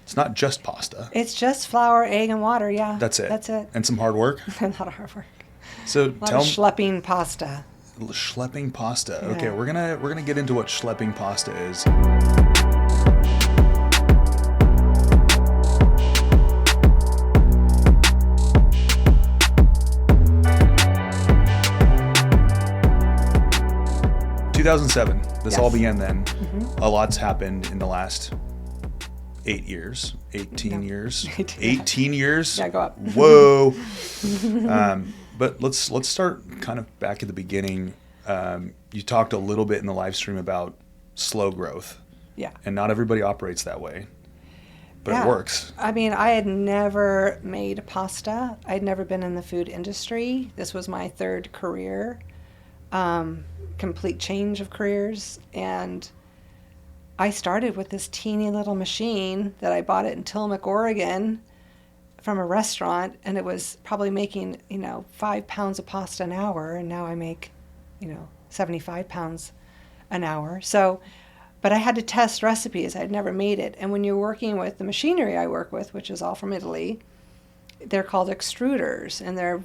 It's not just pasta. It's just flour, egg, and water. Yeah. That's it. That's it. And some hard work. A lot of hard work. So A lot of schlepping pasta. Schlepping pasta. Yeah. Okay, we're gonna get into what schlepping pasta is. In 2007, this all began then. Mm-hmm. A lot's happened in the last 8 years, 18 years, 18 years. Yeah, go up. Whoa. But let's start kind of back at the beginning. You talked a little bit in the live stream about slow growth. Yeah. And not everybody operates that way, but it works. I mean, I had never made pasta. I'd never been in the food industry. This was my third career, complete change of careers. And I started with this teeny little machine that I bought in Tillamook, Oregon from a restaurant, and it was probably making, 5 pounds of pasta an hour, and now I make, 75 pounds an hour. So, but I had to test recipes. I'd never made it. And when you're working with the machinery I work with, which is all from Italy, they're called extruders, and they're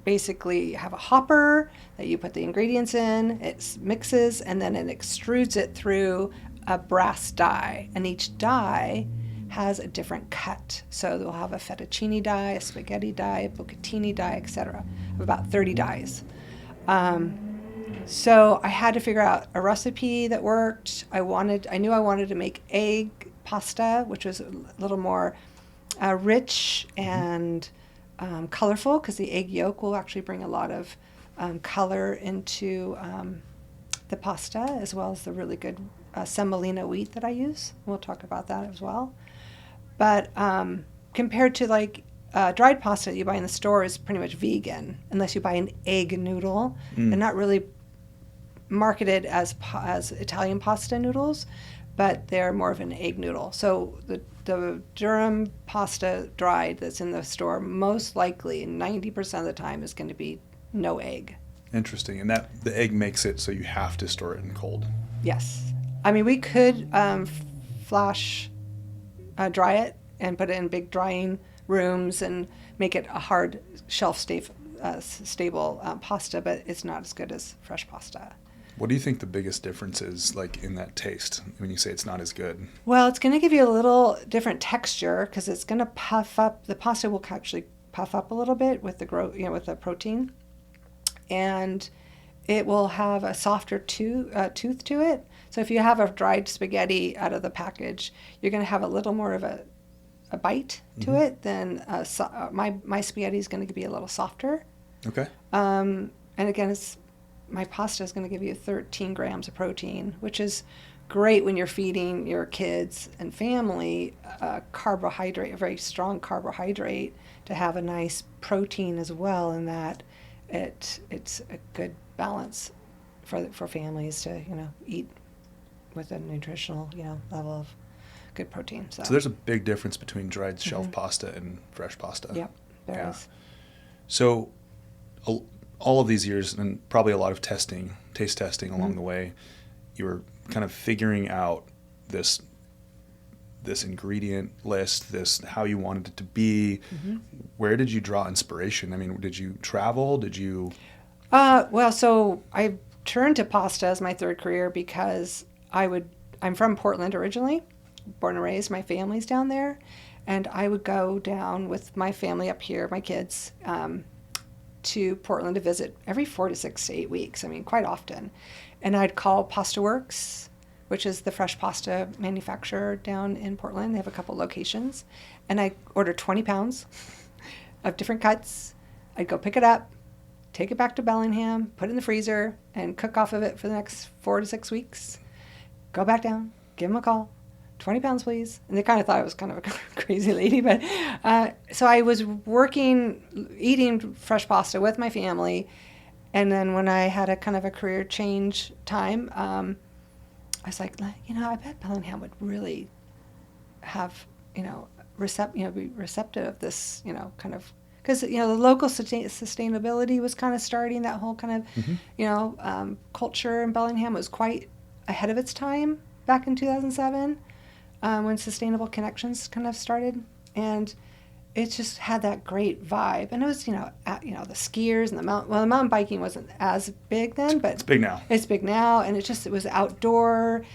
basically have a hopper that you put the ingredients in, it mixes, and then it extrudes it through a brass die, and each die has a different cut. So they'll have a fettuccine die, a spaghetti die, a bucatini die, etc. About 30 dies. So I had to figure out a recipe that worked. I knew I wanted to make egg pasta, which was a little more rich and colorful, because the egg yolk will actually bring a lot of color into the pasta, as well as the really good semolina wheat that I use. We'll talk about that as well. But compared to dried pasta that you buy in the store is pretty much vegan, unless you buy an egg noodle. They're not really marketed as Italian pasta noodles, but they're more of an egg noodle. So the durum pasta dried that's in the store, most likely 90% of the time is going to be no egg. Interesting. And that the egg makes it so you have to store it in cold. Yes. I mean, we could flash dry it and put it in big drying rooms and make it a hard shelf stable pasta, but it's not as good as fresh pasta. What do you think the biggest difference is, in that taste when you say it's not as good? Well, it's going to give you a little different texture, because it's going to puff up. The pasta will actually puff up a little bit with the with the protein, and it will have a softer tooth to it. So if you have a dried spaghetti out of the package, you're going to have a little more of a bite to it than my spaghetti is going to be a little softer. Okay. And again, my pasta is going to give you 13 grams of protein, which is great when you're feeding your kids and family a very strong carbohydrate, to have a nice protein as well, in that it's a good balance for families to eat with a nutritional level of good protein. So there's a big difference between dried shelf pasta and fresh pasta. Yep, there is. So all of these years, and probably a lot of taste testing along the way, you were kind of figuring out this ingredient list, how you wanted it to be. Where did you draw inspiration? I mean, did you travel? Did you? So I turned to pasta as my third career because I'm from Portland originally, born and raised. My family's down there, and I would go down with my family up here, my kids, to Portland to visit every 4 to 6 to 8 weeks. I mean, quite often. And I'd call Pasta Works, which is the fresh pasta manufacturer down in Portland. They have a couple locations. And I order 20 pounds of different cuts. I'd go pick it up, take it back to Bellingham, put it in the freezer, and cook off of it for the next 4 to 6 weeks. Go back down, give them a call. 20 pounds, please. And they kind of thought I was kind of a crazy lady. But so I was eating fresh pasta with my family. And then when I had a kind of a career change time, I was like, I bet Bellingham would really have, be receptive of this, kind of, because, the local sustainability was kind of starting, that whole kind of, culture in Bellingham was quite ahead of its time back in 2007. when Sustainable Connections kind of started, and it just had that great vibe. And it was, the skiers and the mountain biking wasn't as big then, but It's big now. it's big now. And it was outdoor.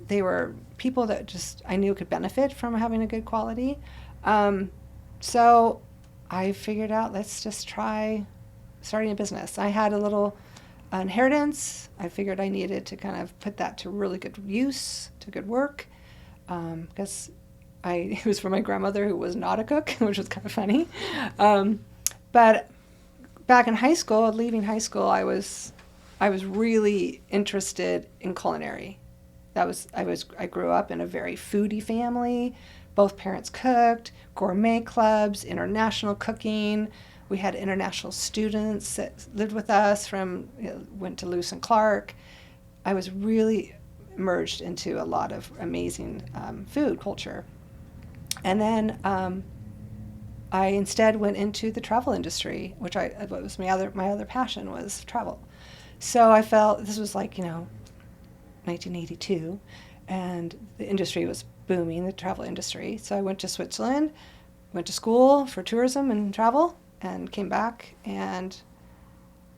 They were people that just, I knew could benefit from having a good quality. So I figured out, let's just try starting a business. I had a little inheritance. I figured I needed to kind of put that to really good use, to good work, because it was from my grandmother, who was not a cook, which was kind of funny. But back in high school, leaving high school, I was really interested in culinary. I grew up in a very foodie family. Both parents cooked, gourmet clubs, international cooking. We had international students that lived with us went to Lewis and Clark. I was really merged into a lot of amazing food culture. And then I instead went into the travel industry, which was my other passion was travel. So I felt this was 1982, and the industry was booming, the travel industry. So I went to Switzerland, went to school for tourism and travel, and came back and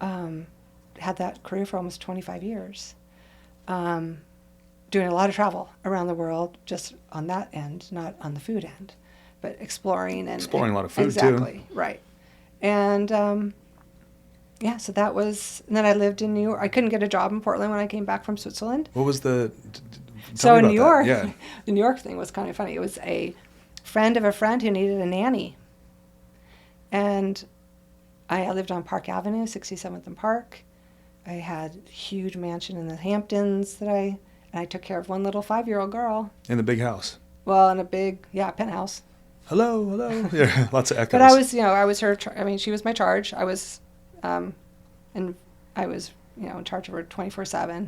had that career for almost 25 years. Doing a lot of travel around the world, just on that end, not on the food end, but exploring a lot of food exactly, too. Right. And so that was. And then I lived in New York. I couldn't get a job in Portland when I came back from Switzerland. What was the? So in New York, yeah. The New York thing was kind of funny. It was a friend of a friend who needed a nanny, and I lived on Park Avenue, 67th and Park. I had a huge mansion in the Hamptons and I took care of one little 5-year-old girl. In the big house. Well, in a big, penthouse. Hello. Yeah, lots of echoes. But I was her, she was my charge. I was, and I was, in charge of her 24/7.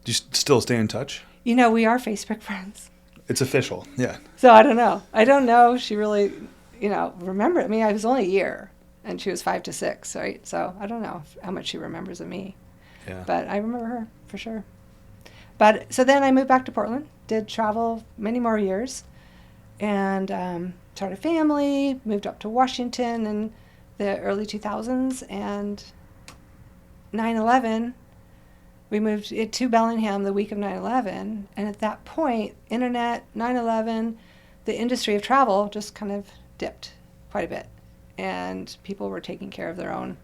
Do you still stay in touch? We are Facebook friends. It's official, yeah. So I don't know. I don't know if she really, remembered. I mean, I was only a year, and she was 5 to 6, right? So I don't know how much she remembers of me. Yeah. But I remember her, for sure. But so then I moved back to Portland, did travel many more years, and started a family, moved up to Washington in the early 2000s, and 9/11, we moved to Bellingham the week of 9/11, and at that point, internet, 9/11, the industry of travel just kind of dipped quite a bit, and people were taking care of their own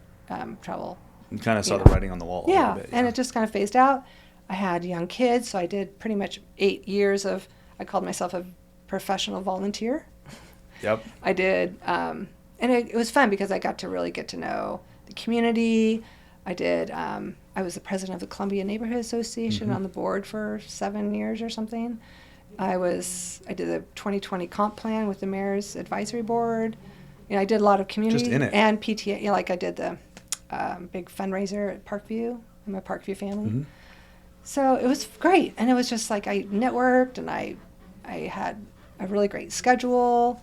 travel. You kind of saw the writing on the wall a little bit. And it just kind of phased out. I had young kids, so I did pretty much 8 years I called myself a professional volunteer. Yep. I did, and it was fun because I got to really get to know the community. I was the president of the Columbia Neighborhood Association on the board for 7 years or something. I did the 2020 comp plan with the mayor's advisory board. I did a lot of community Just in it. and PTA, I did the big fundraiser at Parkview. I'm a Parkview family. Mm-hmm. So it was great. And it was just I networked, and I had a really great schedule.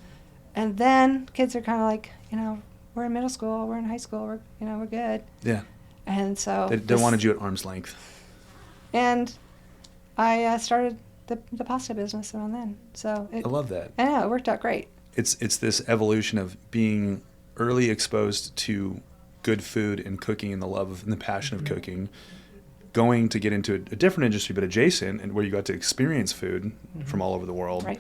And then kids are kind of we're in middle school, we're in high school, we're good. Yeah. And so They wanted you at arm's length. And I started the pasta business around then. So I love that. I know, it worked out great. It's this evolution of being early exposed to good food and cooking and the love and the passion of cooking, going to get into a different industry but adjacent, and where you got to experience food from all over the world. Right.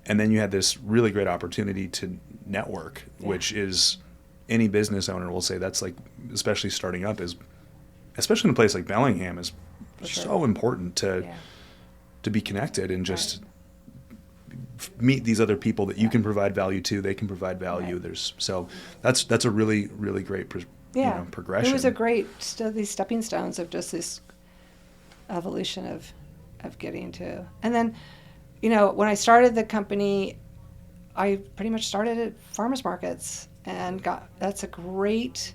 And then you had this really great opportunity to network, which is any business owner will say that's especially starting up, especially in a place like Bellingham, is so important to be connected and just meet these other people that you can provide value to. They can provide value. That's a really, really great progression. It was a great these stepping stones of just this evolution of getting to. And then, when I started the company, I pretty much started at farmers markets, and that's a great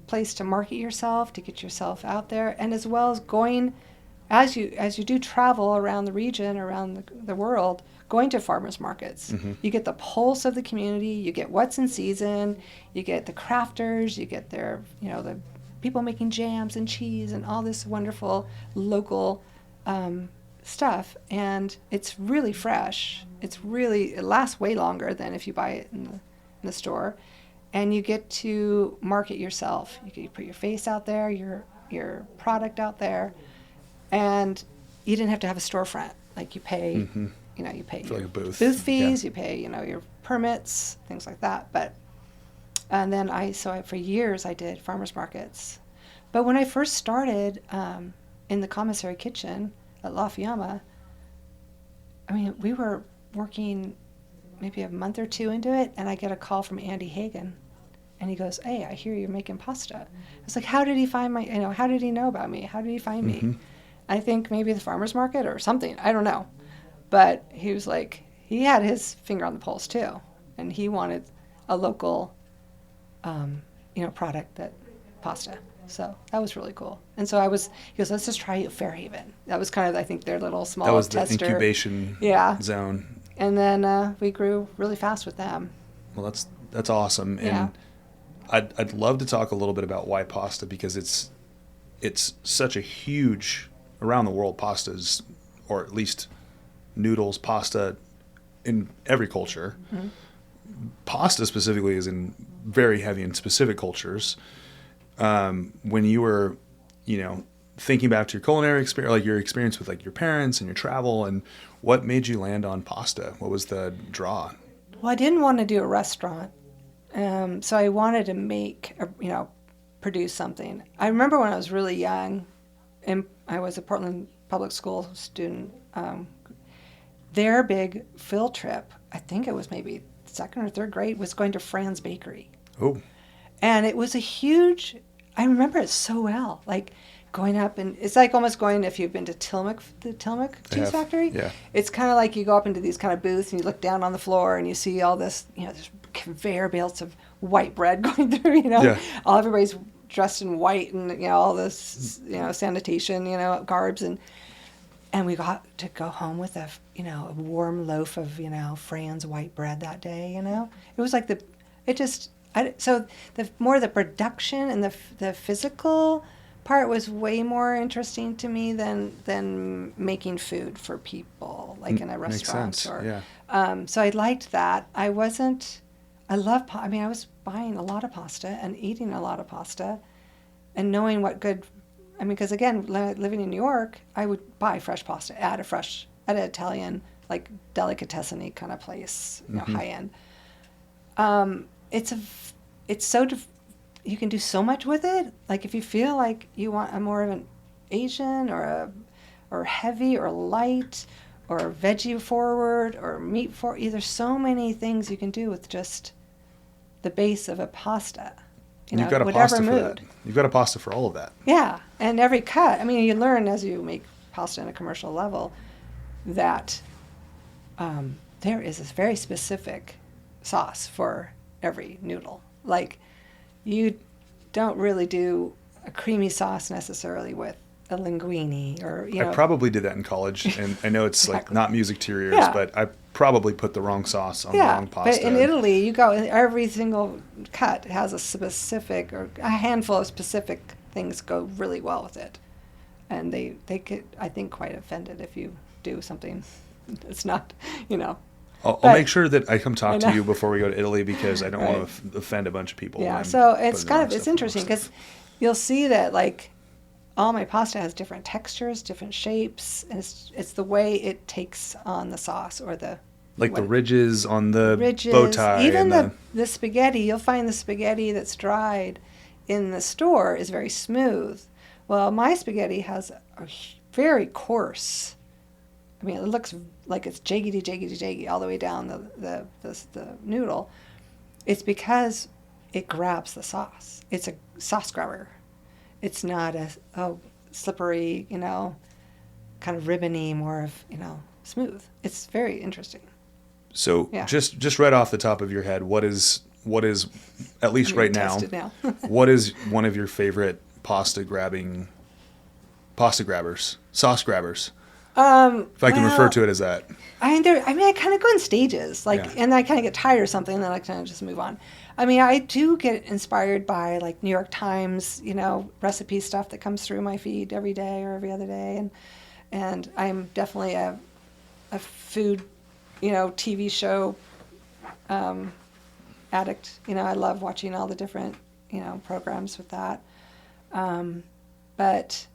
place to market yourself, to get yourself out there, and as well as going, as you do travel around the region, around the world, going to farmers markets. Mm-hmm. You get the pulse of the community, you get what's in season, you get the crafters, you get their, the people making jams and cheese and all this wonderful local stuff, and it's really fresh. It lasts way longer than if you buy it in the store, and you get to market yourself. You can put your face out there, your product out there, and you didn't have to have a storefront. Like you pay, you pay For like a booth. fees, you pay, your permits, things like that. But and then for years I did farmers markets. But when I first started in the commissary kitchen at La Fiamma, I mean, we were working maybe a month or two into it, and I get a call from Andy Hagen, and he goes, "Hey, I hear you're making pasta." I was like, "How did he find how did he know about me? How did he find me?" I think maybe the farmer's market or something. I don't know. But he was like, he had his finger on the pulse too, and he wanted a local, product pasta. So that was really cool. And so he goes, "Let's just try it at Fairhaven." That was kind of, I think, their little small That was tester. the incubation zone. And then we grew really fast with them. Well, that's awesome. And I'd love to talk a little bit about why pasta, because it's such a huge, around the world, pastas, or at least noodles, pasta, in every culture. Mm-hmm. Pasta specifically is in very heavy in specific cultures. When you were, thinking back to your culinary experience, like your experience with like your parents and your travel, and what made you land on pasta? What was the draw? Well, I didn't want to do a restaurant. So I wanted to produce something. I remember when I was really young, and I was a Portland public school student, their big field trip, I think it was maybe second or third grade, was going to Fran's Bakery. Oh. And it was I remember it so well, like going up, and it's like almost going, if you've been to the Tillamook Cheese Factory, it's kind of like you go up into these kind of booths and you look down on the floor and you see all this, there's conveyor belts of white bread going through, all everybody's dressed in white, and all this, sanitation, garbs, and we got to go home with a warm loaf of Fran's white bread that day. It was like so the production and the physical part was way more interesting to me than making food for people, like in a restaurant. Makes sense. So I liked that. I was buying a lot of pasta and eating a lot of pasta, and knowing what good. Because again, living in New York, I would buy fresh pasta at an Italian, like delicatessen-y kind of place, high end. You can do so much with it. Like if you feel like you want a more of an Asian or heavy or light or veggie forward or meat forward, there's so many things you can do with just the base of a pasta. You've got a pasta for that. You've got a pasta for all of that. Yeah, and every cut. You learn as you make pasta on a commercial level that there is this very specific sauce for every noodle. Like, you don't really do a creamy sauce necessarily with a linguine or, I probably did that in college, and I know it's Exactly. like not music to your ears, but I probably put the wrong sauce on the wrong pasta. But in Italy, every single cut has a specific, or a handful of specific things go really well with it. And they get, I think, quite offended if you do something that's not, I'll make sure that I come talk to you before we go to Italy, because I don't want to offend a bunch of people. Yeah, so it's interesting, because you'll see that, like, all my pasta has different textures, different shapes, and it's the way it takes on the sauce, or the ridges on the bow tie. Even the spaghetti, you'll find the spaghetti that's dried in the store is very smooth. Well, my spaghetti has a very coarse. It looks like it's jaggedy all the way down the noodle. It's because it grabs the sauce. It's a sauce grabber. It's not a slippery, kind of ribbony, more of, smooth. It's very interesting. So just right off the top of your head, what is at least right now, what is one of your favorite sauce grabbers? If I can refer to it as that. I kind of go in stages, and I kind of get tired of something, and then I kind of just move on. I do get inspired by, like, New York Times, recipe stuff that comes through my feed every day or every other day, And I'm definitely a food, TV show addict. I love watching all the different, programs with that. But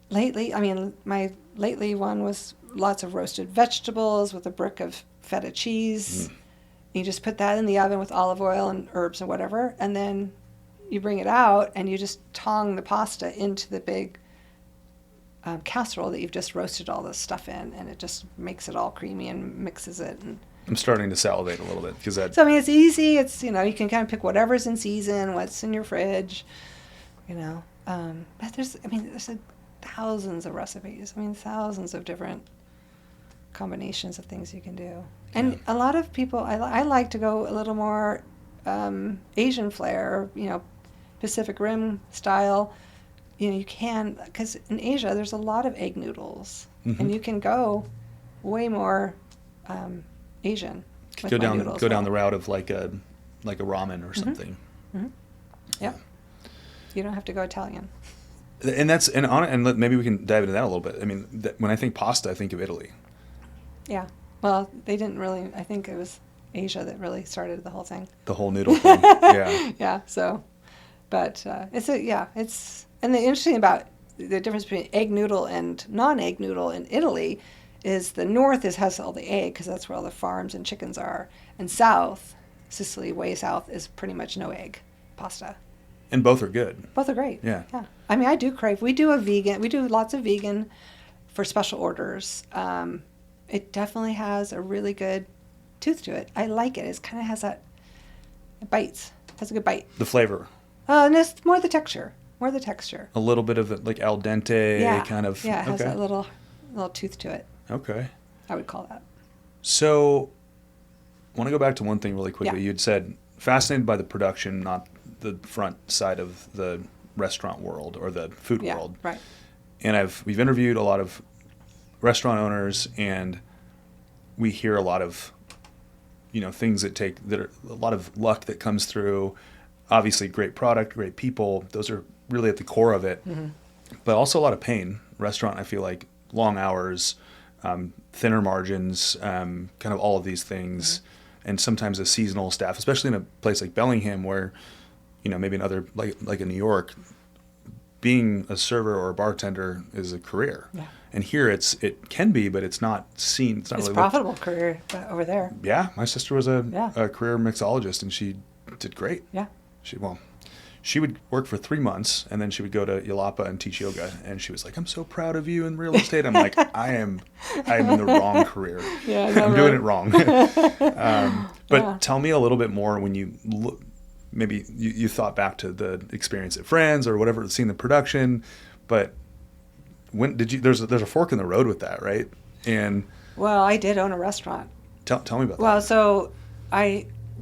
lately, my lately one was lots of roasted vegetables with a brick of feta cheese. You just put that in the oven with olive oil and herbs and whatever, and then you bring it out and you just tong the pasta into the big casserole that you've just roasted all this stuff in, and it just makes it all creamy and mixes it. And I'm starting to salivate a little bit because that. so it's easy. It's you can kind of pick whatever's in season, what's in your fridge, But there's thousands of recipes. Thousands of different combinations of things you can do. And a lot of people, I like to go a little more Asian flair, Pacific Rim style. You can, because in Asia there's a lot of egg noodles, and you can go way more Asian. Go down the route of like a ramen or something. Mm-hmm. Yeah. You don't have to go Italian. And maybe we can dive into that a little bit. When I think pasta, I think of Italy. Yeah. Well, they didn't really. I think it was Asia that really started the whole thing. The whole noodle thing. Yeah. Yeah. So, but it's and the interesting about the difference between egg noodle and non-egg noodle in Italy is the north has all the egg because that's where all the farms and chickens are, and south, Sicily, way south, is pretty much no egg pasta. And both are good. Both are great. Yeah. Yeah. I do crave. We do lots of vegan for special orders. It definitely has a really good tooth to it. I like it. It kind of has that, it bites. It has a good bite. The flavor. And it's more the texture. A little bit of it, like al dente kind of. Yeah, it has that little tooth to it. Okay. I would call that. So, I want to go back to one thing really quickly. Yeah. You'd said fascinated by the production, not the front side of the restaurant world or the food world. Right. And we've interviewed a lot of restaurant owners, and we hear a lot of things that are a lot of luck that comes through. Obviously, great product, great people. Those are really at the core of it. Mm-hmm. But also a lot of pain. Restaurant, I feel like long hours, thinner margins, kind of all of these things, and sometimes a seasonal staff, especially in a place like Bellingham where, maybe another like in New York, being a server or a bartender is a career. Yeah. And here it can be, but it's not seen. It's not really profitable career over there. Yeah, my sister was a career mixologist, and she did great. Yeah. She would work for 3 months, and then she would go to Yalapa and teach yoga. And she was like, "I'm so proud of you in real estate." I'm like, I am in the wrong career. Yeah, I'm doing it wrong. But tell me a little bit more when you look. Maybe you thought back to the experience at Friends or whatever, seeing the production, but when did you? There's a fork in the road with that, right? And I did own a restaurant. Tell me about that. Well, so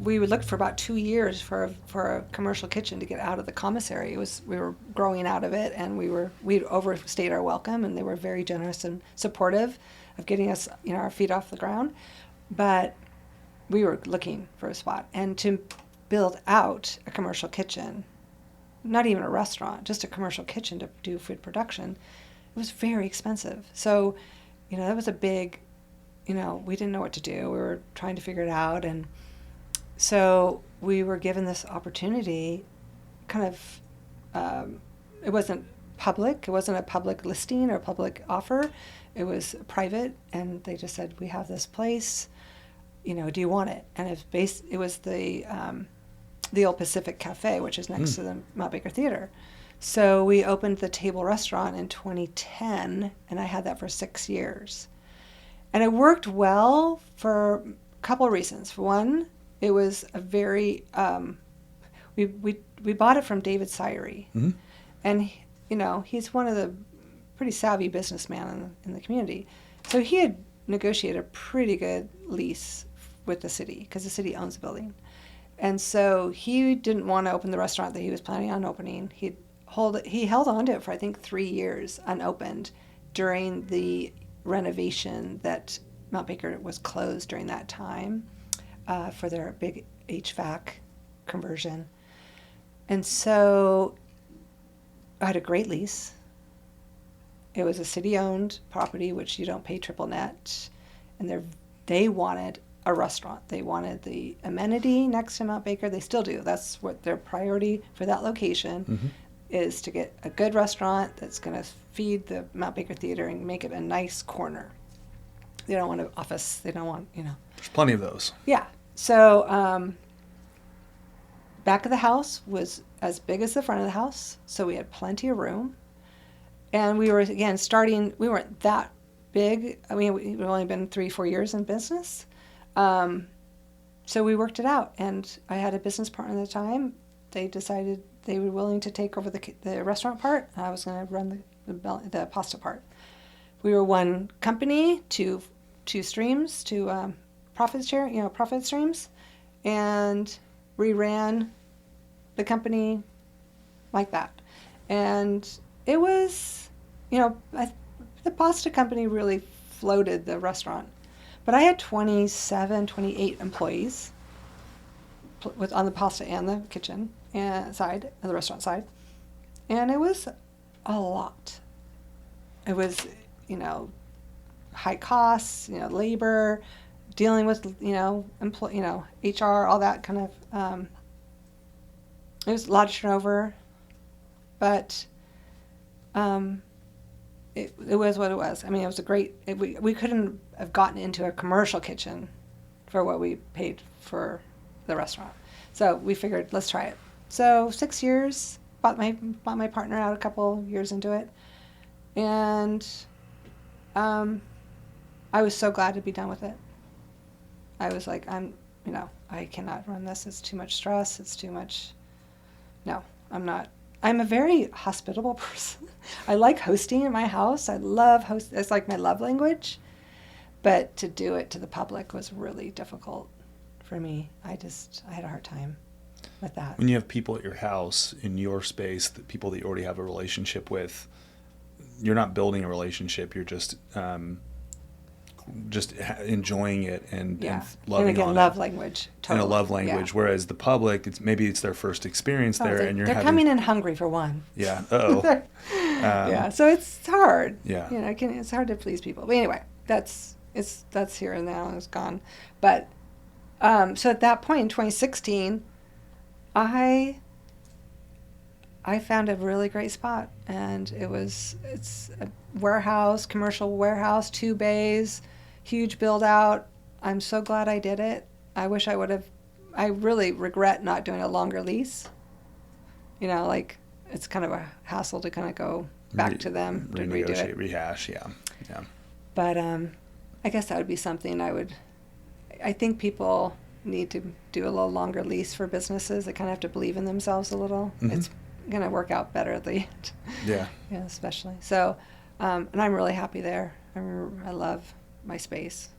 we looked for about 2 years for a commercial kitchen to get out of the commissary. We were growing out of it, and we'd overstayed our welcome, and they were very generous and supportive of getting us our feet off the ground. But we were looking for a spot, and to build out a commercial kitchen, not even a restaurant, just a commercial kitchen to do food production, it was very expensive. So, that was a big, we didn't know what to do. We were trying to figure it out. And so we were given this opportunity, kind of, it wasn't public. It wasn't a public listing or public offer. It was private. And they just said, we have this place, do you want it? And it was the old Pacific Cafe, which is next to the Mount Baker Theater. So we opened the Table Restaurant in 2010, and I had that for 6 years. And it worked well for a couple of reasons. For one, it was a very, we bought it from David Syrie. Mm-hmm. And, he's one of the pretty savvy businessmen in the community. So he had negotiated a pretty good lease with the city, because the city owns the building. And so he didn't want to open the restaurant that he was planning on opening. He held on to it for, I think, 3 years unopened during the renovation that Mount Baker was closed during that time for their big HVAC conversion. And so I had a great lease. It was a city-owned property, which you don't pay triple net, and they wanted a restaurant. They wanted the amenity next to Mount Baker. They still do. That's what their priority for that location is, to get a good restaurant that's going to feed the Mount Baker Theater and make it a nice corner. They don't want an office. They don't want, There's plenty of those. Yeah. So back of the house was as big as the front of the house, so we had plenty of room. And we were, again, we weren't that big. I mean, we've only been 3-4 years in business. So we worked it out, and I had a business partner at the time. They decided they were willing to take over the restaurant part. I was going to run the pasta part. We were one company, two streams, two profit streams, and we ran the company like that. And it was, the pasta company really floated the restaurant. But I had 27, 28 employees on the pasta and the kitchen side, and the restaurant side. And it was a lot. It was, high costs, labor, dealing with, HR, all that kind of, it was a lot of turnover, but it was what it was. I mean, it was we couldn't have gotten into a commercial kitchen for what we paid for the restaurant. So we figured, let's try it. So 6 years, bought my partner out a couple years into it. And I was so glad to be done with it. I was like, I cannot run this. It's too much stress. It's too much. No, I'm not. I'm a very hospitable person. I like hosting in my house. I love host. It's like my love language. But to do it to the public was really difficult for me. I had a hard time with that. When you have people at your house, in your space, the people that you already have a relationship with, you're not building a relationship. You're just enjoying it and loving and again, on love it. language. And a Totally. love language. Yeah. Whereas the public, it's their first experience there, and they're coming in hungry for one. Yeah. Yeah. So it's hard. Yeah. It's hard to please people. But anyway, that's here and now. It's gone. But so at that point in 2016, I found a really great spot, and it's a warehouse, commercial warehouse, 2 bays, huge build out. I'm so glad I did it. I wish I would have. I really regret not doing a longer lease. It's kind of a hassle to kind of go back to them to redo it. Rehash, yeah. But I guess that would be something I think people need to do a little longer lease for businesses. They kind of have to believe in themselves a little. Mm-hmm. It's going to work out better at the end. Yeah. Yeah, especially. So, and I'm really happy there. I love my space.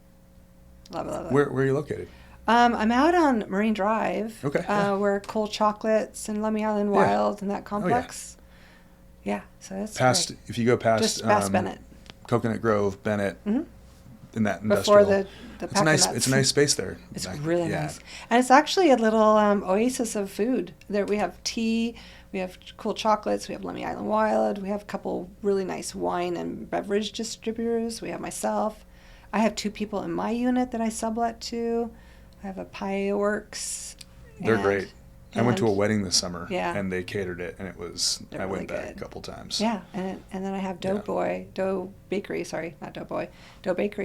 Love it. Where are you located? I'm out on Marine Drive. Okay. Where Cool Chocolates and Lemmy Island Wild and that complex. Oh, yeah. So it's great. If you go past Bennett. Coconut Grove, Bennett, in that before industrial. the it's a nice space there. It's really nice. And it's actually a little oasis of food. There we have tea, we have Cool Chocolates, we have Lemmy Island Wild, we have a couple really nice wine and beverage distributors. We have myself. I have 2 people in my unit that I sublet to. I have a Pie Works. They're great. I went to a wedding this summer, yeah, and they catered it, and it was. I went back a couple times. Yeah, and then I have Dough Bakery,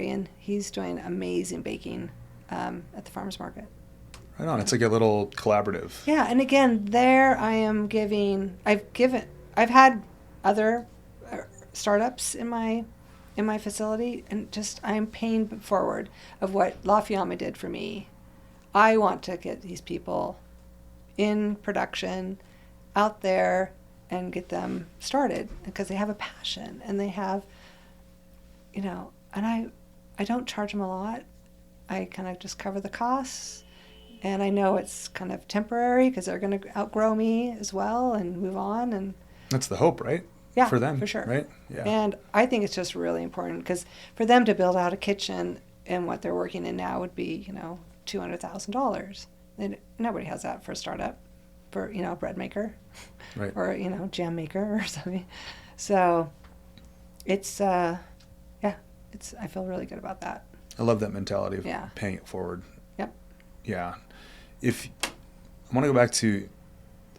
and he's doing amazing baking at the farmers market. Right on. It's like a little collaborative. Yeah, and again, there I am giving. I've had other startups in my facility, and just I'm paying forward of what La Fiamma did for me. I want to get these people in production, out there, and get them started because they have a passion and they have, and I don't charge them a lot. I kind of just cover the costs, and I know it's kind of temporary because they're going to outgrow me as well and move on. And that's the hope, right? Yeah, for them, for sure. Right? Yeah. And I think it's just really important because for them to build out a kitchen and what they're working in now would be, $200,000. Nobody has that for a startup, for a bread maker, right, or jam maker or something. So it's I feel really good about that. I love that mentality of Yeah. paying it forward. Yep. Yeah. If I want to go back to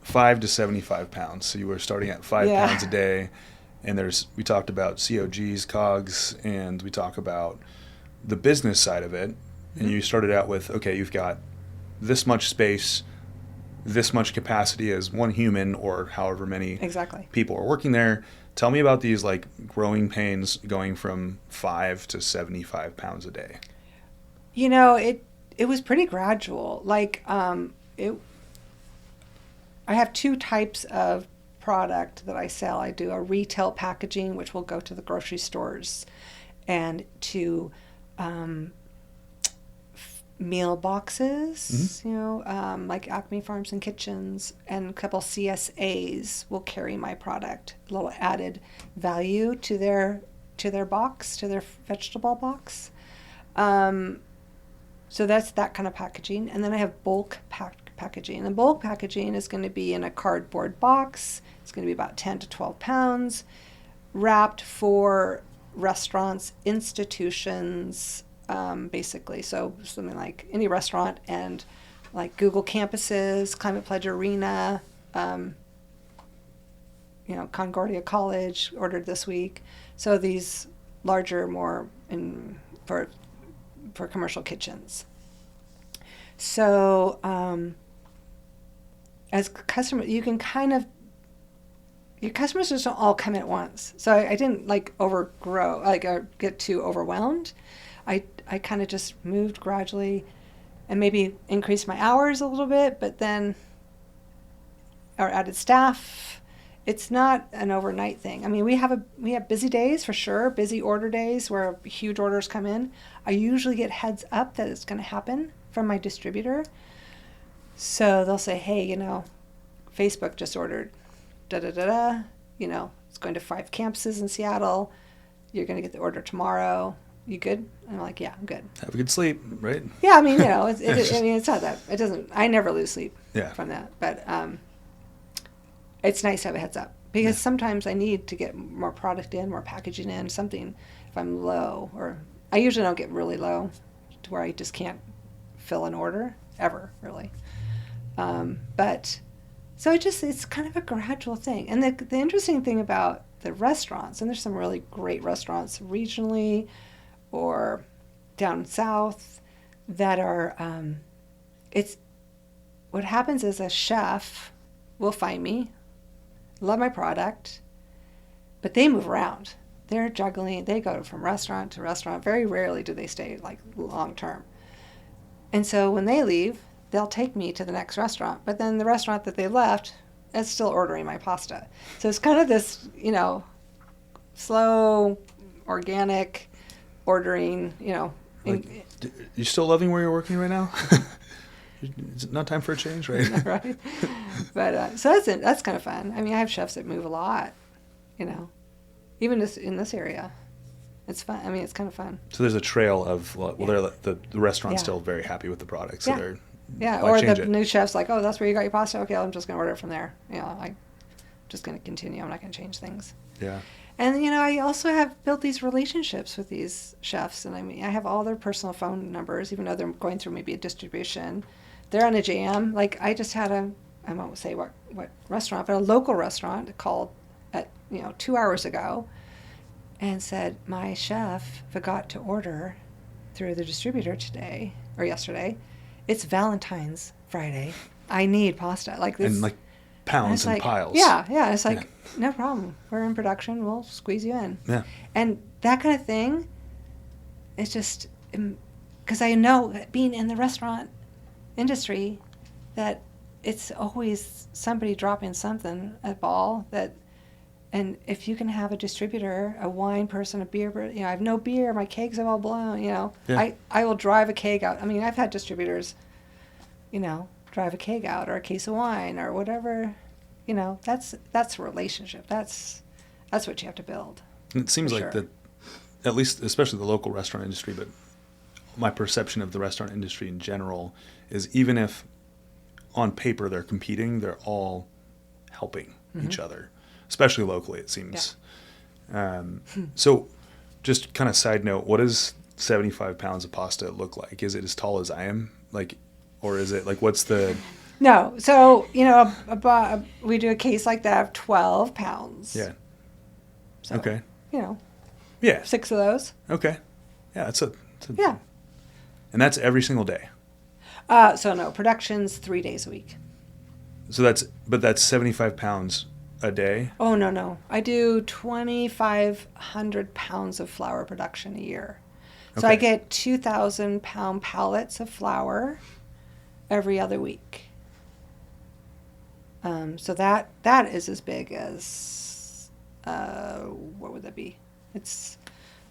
5 to 75 pounds, so you were starting at 5 Yeah. pounds a day, and we talked about COGs, COGs, and we talk about the business side of it. Mm-hmm. And you started out with, okay, you've got this much space, this much capacity as one human, or however many Exactly. people are working there. Tell me about these like growing pains going from 5 to 75 pounds a day. It was pretty gradual. Like I have two types of product that I sell. I do a retail packaging, which will go to the grocery stores, and to meal boxes, like Acme Farms and Kitchens, and a couple CSAs will carry my product, a little added value to their box, to their vegetable box. So that's that kind of packaging. And then I have bulk packaging. And bulk packaging is going to be in a cardboard box. It's going to be about 10 to 12 pounds, wrapped for restaurants, institutions, basically. So something like any restaurant, and like Google campuses, Climate Pledge Arena, Concordia College ordered this week. So these larger, more for commercial kitchens. So as customer, you can kind of, your customers just don't all come at once. So I didn't like overgrow, or get too overwhelmed. I kind of just moved gradually and maybe increased my hours a little bit, but then, or added staff. It's not an overnight thing. I mean, we have busy days for sure, busy order days where huge orders come in. I usually get heads up that it's going to happen from my distributor. So they'll say, hey, Facebook just ordered da-da-da-da, it's going to 5 campuses in Seattle. You're going to get the order tomorrow. You good? And I'm like, yeah, I'm good. Have a good sleep, right? Yeah, I mean, it's not that. It doesn't, I never lose sleep from that. But it's nice to have a heads up, because sometimes I need to get more product in, more packaging in, something if I'm low, or I usually don't get really low to where I just can't fill an order ever, really. But so it's kind of a gradual thing. And the interesting thing about the restaurants, and there's some really great restaurants regionally or down south that are, what happens is a chef will find me, love my product, but they move around. They're juggling. They go from restaurant to restaurant. Very rarely do they stay like long term. And so when they leave, they'll take me to the next restaurant. But then the restaurant that they left is still ordering my pasta. So it's kind of this, slow, organic ordering, You still loving where you're working right now? It's not time for a change, right? Right. But so that's kind of fun. I mean, I have chefs that move a lot, even in this area. It's fun. I mean, it's kind of fun. So there's a trail of, the restaurant's still very happy with the product. So or the new chef's like, oh, that's where you got your pasta? Okay, I'm just going to order it from there. I'm just going to continue. I'm not going to change things. Yeah. And, I also have built these relationships with these chefs. And I mean, I have all their personal phone numbers, even though they're going through maybe a distribution. They're on a jam. Like, I just had I won't say what restaurant, but a local restaurant called at, 2 hours ago and said, my chef forgot to order through the distributor today or yesterday. It's Valentine's Friday. I need pasta. Like this. And like pounds and piles. Yeah. It's like, no problem. We're in production. We'll squeeze you in. Yeah. And that kind of thing, it's just, because I know being in the restaurant industry that it's always somebody dropping something, a ball that, and if you can have a distributor, a wine person, a beer, I have no beer, my kegs have all blown, I will drive a keg out. I mean, I've had distributors, drive a keg out or a case of wine or whatever, that's a relationship. That's what you have to build. And it seems like that, at least, especially the local restaurant industry, but my perception of the restaurant industry in general is even if on paper they're competing, they're all helping each other, especially locally, it seems. So just kind of side note, what does 75 pounds of pasta look like? Is it as tall as I am? Like, or is it like, what's the... No. So, you know, we do a case like that of 12 pounds. Yeah. So, Okay. You know, Yeah. 6 of those. Okay. Yeah, that's a Yeah. And that's every single day. So no, production's 3 days a week. So that's 75 pounds a day. Oh, no. I do 2,500 pounds of flour production a year. So I Okay. get 2,000 pound pallets of flour every other week. So that is as big as, what would that be? It's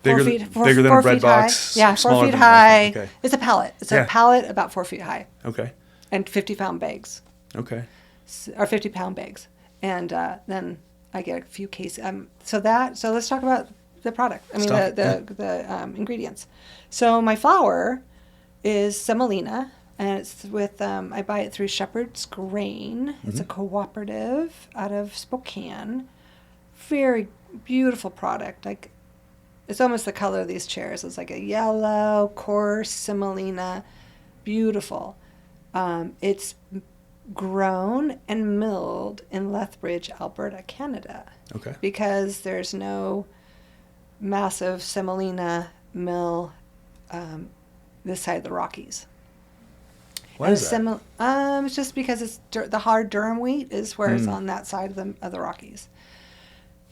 Bigger 4 th- feet, bigger than a 4 bread feet high. box, Yeah, 4 smaller feet than high. okay. It's a pallet. It's Yeah. a pallet about 4 feet high Okay. and 50-pound bags. Okay. Or 50-pound bags, and then I get a few cases. So let's talk about the product. I mean Stuff, the ingredients. So my flour is semolina, and it's with I buy it through Shepherd's Grain. It's a cooperative out of Spokane. Very beautiful product. Like it's almost the color of these chairs. It's like a yellow, coarse semolina, beautiful. It's grown and milled in Lethbridge, Alberta, Canada. Okay. Because there's no massive semolina mill this side of the Rockies. Why is that? It's just because it's the hard durum wheat is where it's on that side of the Rockies.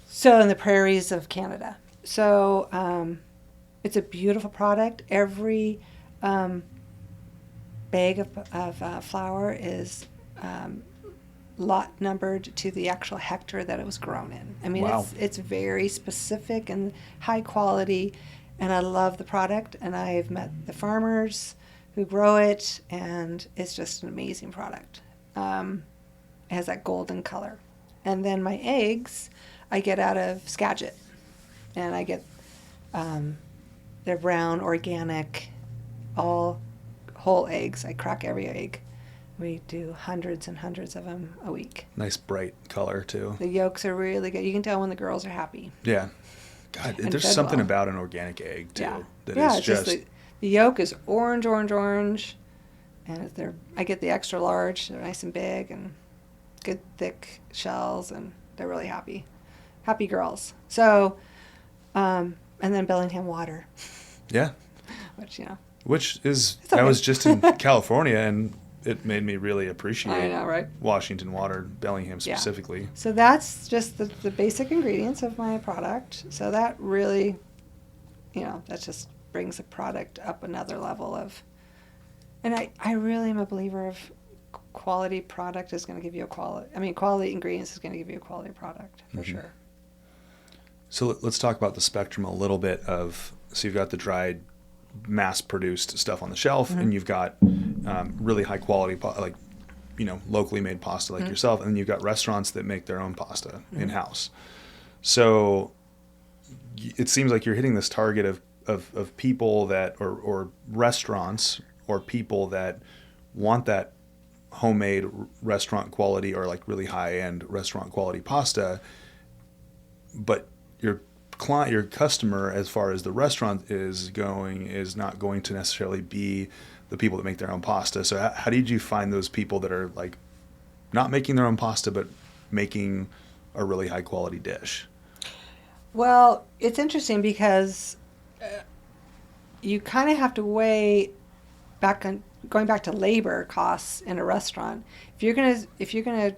So in the prairies of Canada. So it's a beautiful product. Every bag of flour is lot numbered to the actual hectare that it was grown in. I mean, Wow. it's very specific and high quality, and I love the product. And I've met the farmers who grow it, and it's just an amazing product. It has that golden color. And then my eggs, I get out of Skagit, and I get they're brown, organic, all whole eggs. I crack every egg. We do hundreds and hundreds of them a week. Nice bright color too. The yolks are really good. You can tell when the girls are happy. Yeah. God, And there's fed something well. about an organic egg too. Yeah. That Yeah, is it's just the yolk is orange, and I get the extra large. They're nice and big and good thick shells, and they're really happy girls. So, and then Bellingham water, yeah. which Which is It's okay. I was just in California, and it made me really appreciate I know, right? Washington water, Bellingham Yeah. specifically. So that's just the basic ingredients of my product. So that really, that just brings the product up another level of, and I really am a believer of quality product is going to give you quality ingredients is going to give you a quality product for sure. So let's talk about the spectrum a little bit of, so you've got the dried, mass-produced stuff on the shelf, and you've got really high-quality, locally made pasta like yourself, and then you've got restaurants that make their own pasta in-house. So it seems like you're hitting this target of people that, or restaurants, or people that want that homemade restaurant quality or like really high-end restaurant quality pasta, but your customer, as far as the restaurant is not going to necessarily be the people that make their own pasta. So how did you find those people that are like not making their own pasta, but making a really high quality dish? Well, it's interesting because you kind of have to weigh going back to labor costs in a restaurant. If you're gonna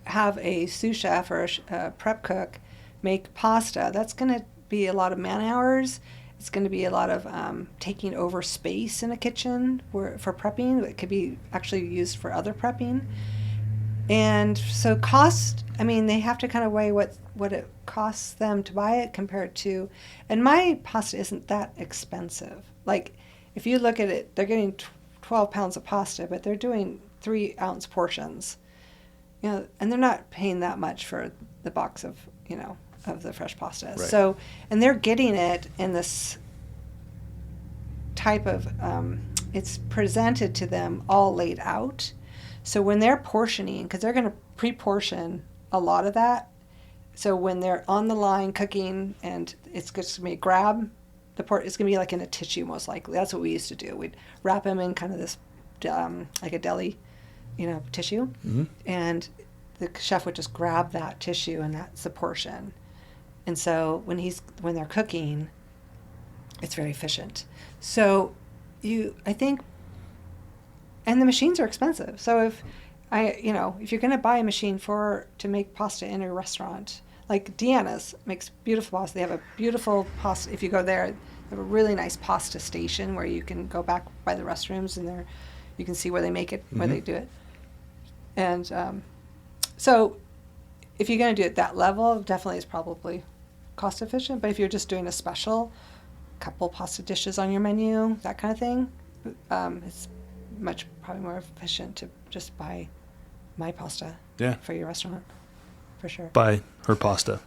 have a sous chef or a prep cook make pasta, that's going to be a lot of man hours. It's going to be a lot of taking over space in a kitchen for prepping. It could be actually used for other prepping. And so cost, they have to kind of weigh what it costs them to buy it compared to, and my pasta isn't that expensive. Like if you look at it, they're getting 12 pounds of pasta, but they're doing 3-ounce portions, and they're not paying that much for the box of the fresh pasta. Right. So, and they're getting it in this type of, it's presented to them all laid out. So when they're portioning, because they're going to pre-portion a lot of that, So when they're on the line cooking, and it's just going to be grab the pork, it's going to be like in a tissue most likely. That's what we used to do. We'd wrap them in kind of this, like a deli, tissue, and the chef would just grab that tissue, and that's the portion. And so when they're cooking, it's very efficient. So I think, and the machines are expensive. So if you're going to buy a machine to make pasta in a restaurant, like Deanna's makes beautiful pasta. They have a beautiful pasta. If you go there, they have a really nice pasta station where you can go back by the restrooms, and you can see where they make it, where they do it. And so if you're going to do it at that level, definitely it's probably cost efficient. But if you're just doing a special couple pasta dishes on your menu, that kind of thing, it's probably more efficient to just buy my pasta for your restaurant, for sure. Buy her pasta.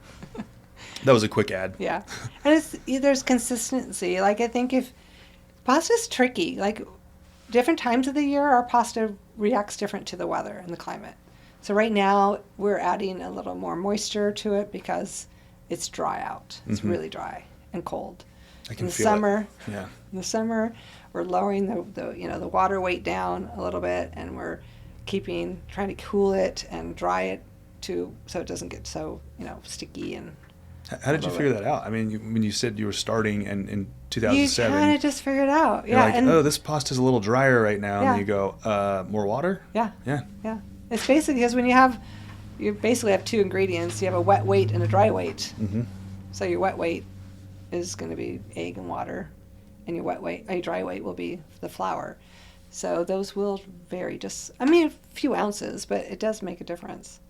That was a quick ad. Yeah. And there's consistency. Like, I think if pasta's tricky, like different times of the year, our pasta reacts different to the weather and the climate. So right now we're adding a little more moisture to it because it's dry out. It's really dry and cold. I can in the feel summer, it. Yeah. In the summer, we're lowering the water weight down a little bit, and we're trying to cool it and dry it so it doesn't get so sticky. And how did you figure that out? I mean, when you said you were starting in 2007, you kind of just figured it out. You're like, this pasta's a little drier right now, and then you go, more water. Yeah. Yeah. Yeah. It's basically because when you basically have two ingredients. You have a wet weight and a dry weight. Mm-hmm. So your wet weight is going to be egg and water, and your dry weight will be the flour. So those will vary a few ounces, but it does make a difference.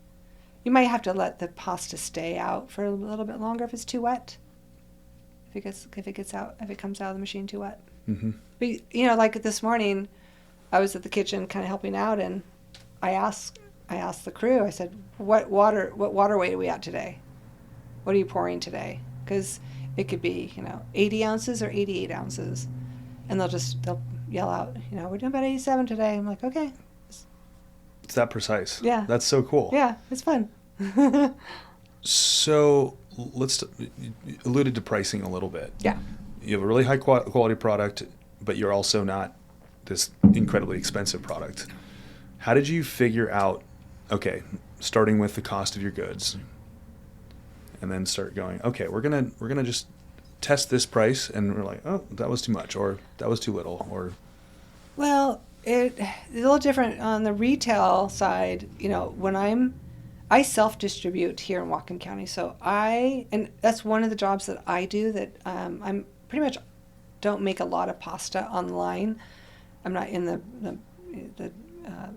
You might have to let the pasta stay out for a little bit longer if it's too wet. If it comes out of the machine too wet. Mm-hmm. But like this morning, I was at the kitchen kind of helping out, and I asked the crew. I said, "What water weight are we at today? What are you pouring today?" Because it could be 80 ounces or 88 ounces, and they'll yell out, we're doing about 87 today. I'm like, okay. It's that precise. Yeah. That's so cool. Yeah, it's fun. So you alluded to pricing a little bit. Yeah. You have a really high quality product, but you're also not this incredibly expensive product. How did you figure out, starting with the cost of your goods, and then start going, we're gonna just test this price, and we're like, oh, that was too much, or that was too little, or. Well, it's a little different on the retail side. When I self-distribute here in Whatcom County, so and that's one of the jobs that I do, that I'm pretty much don't make a lot of pasta online. I'm not in the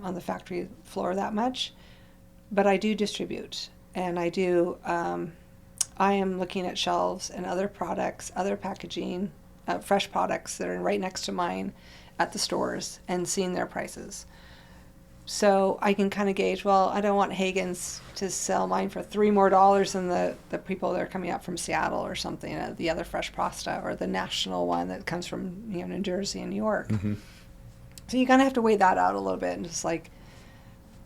on the factory floor that much, but I do distribute, and I do. I am looking at shelves and other products, other packaging, fresh products that are right next to mine at the stores, and seeing their prices. So I can kind of gauge, I don't want Hagen's to sell mine for $3 more than the people that are coming out from Seattle or something, the other fresh pasta, or the national one that comes from New Jersey and New York. Mm-hmm. So you kind of have to weigh that out a little bit and just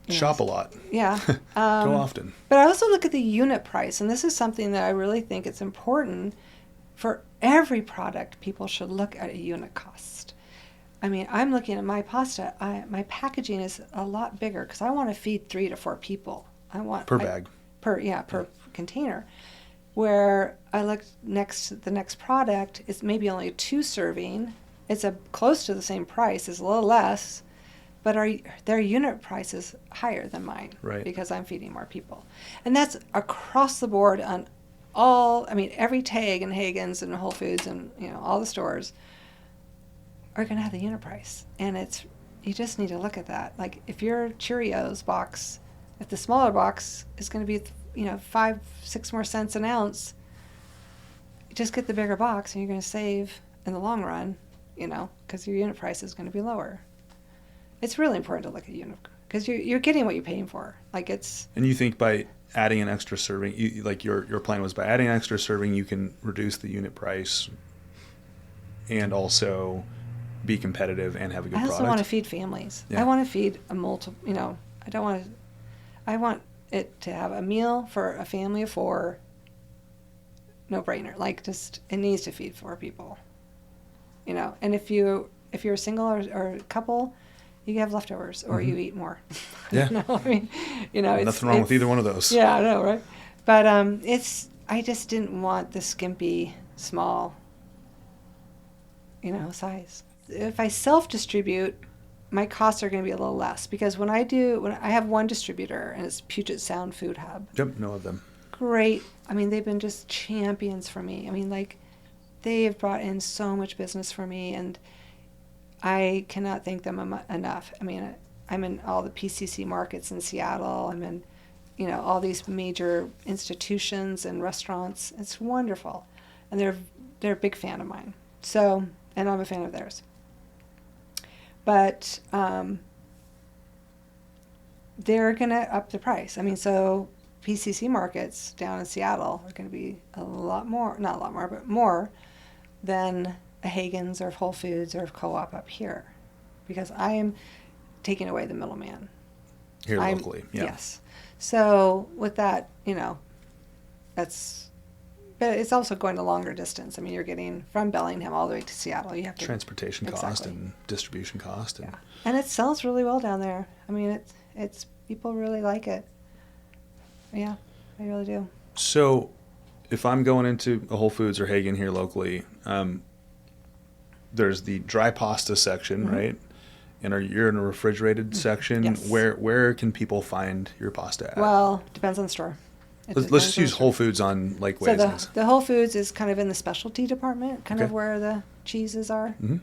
shop a lot. Yeah. Go often. But I also look at the unit price, and this is something that I really think it's important for every product. People should look at a unit cost. I'm looking at my pasta. My packaging is a lot bigger because I want to feed 3 to 4 people. Per bag. Per container. Where I look the next product is maybe only a 2 serving. It's close to the same price. It's a little less, but their unit price is higher than mine, right? Because I'm feeding more people, and that's across the board on every tag in Hagen's and Whole Foods and all the stores are going to have the unit price, and you just need to look at that. Like if your Cheerios box, if the smaller box is going to be 5-6 more cents an ounce, just get the bigger box, and you're going to save in the long run, because your unit price is going to be lower. It's really important to look at unit, because you're getting what you're paying for. And you think by adding an extra serving, your plan was by adding an extra serving, you can reduce the unit price, and also be competitive and have a good product. I also want to feed families. Yeah. I want to feed a multiple. I don't want to. it to have a meal for a family of 4, no brainer. Like, just, it needs to feed 4 people, and if you're single or a couple, you have leftovers or you eat more. Yeah. I mean, Nothing wrong with either one of those. Yeah, I know, right? But I just didn't want the skimpy, small, size. If I self-distribute, my costs are going to be a little less, because when I have one distributor, and it's Puget Sound Food Hub. Yep, know of them. Great. I mean, they've been just champions for me. I mean, like, they have brought in so much business for me, and I cannot thank them enough. I mean, I'm in all the PCC markets in Seattle. I'm in, all these major institutions and restaurants. It's wonderful, and they're a big fan of mine. So, and I'm a fan of theirs. But they're gonna up the price. I mean, so PCC markets down in Seattle are going to be a lot more, not a lot more, but more than a Hagen's or Whole Foods or Co-op up here, because I am taking away the middleman. Here locally, yeah. Yes. So with that, but it's also going a longer distance. I mean, you're getting from Bellingham all the way to Seattle. You have to transportation cost and distribution cost. Yeah. And it sells really well down there. I mean, it's people really like it. Yeah, they really do. So if I'm going into a Whole Foods or Hagen here locally, there's the dry pasta section, right? And you're in a refrigerated section. Yes. Where can people find your pasta at? Well, depends on the store. Let's just use Whole Foods on like ways. So the Whole Foods is kind of in the specialty department, kind of where the cheeses are. Mm-hmm.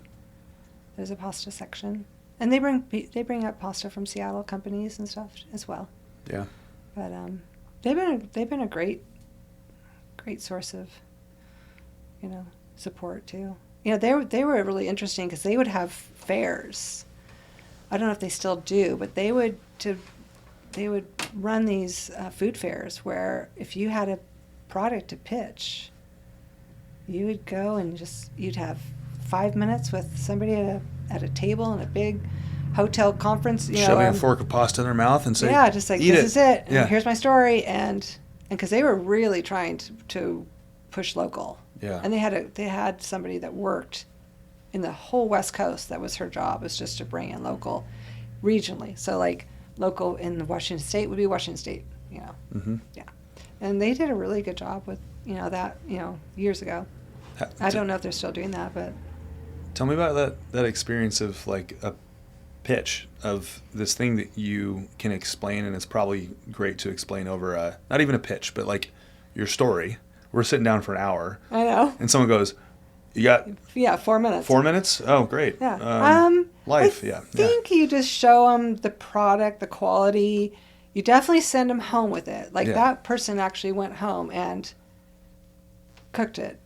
There's a pasta section, and they bring up pasta from Seattle companies and stuff as well. Yeah. But they've been a great source of support too. They were really interesting because they would have fairs. I don't know if they still do, but they would run these food fairs where if you had a product to pitch, you would go and you'd have 5 minutes with somebody at a table in a big hotel conference. Shoving a fork of pasta in their mouth and saying, yeah, just like, this is it. And here's my story. And because they were really trying to push local. Yeah. And they had somebody that worked in the whole West Coast. That was her job, was just to bring in local regionally. So like local in Washington State would be Washington State, Mm-hmm. Yeah. And they did a really good job with, that, years ago. I don't know if they're still doing that, but. Tell me about that experience of like a pitch of this thing that you can explain, and it's probably great to explain over not even a pitch, but like your story. We're sitting down for an hour. I know. And someone goes, "You got 4 minutes." 4 minutes? Oh, great. Yeah. Life. I think you just show them the product, the quality. You definitely send them home with it. Like that person actually went home and cooked it,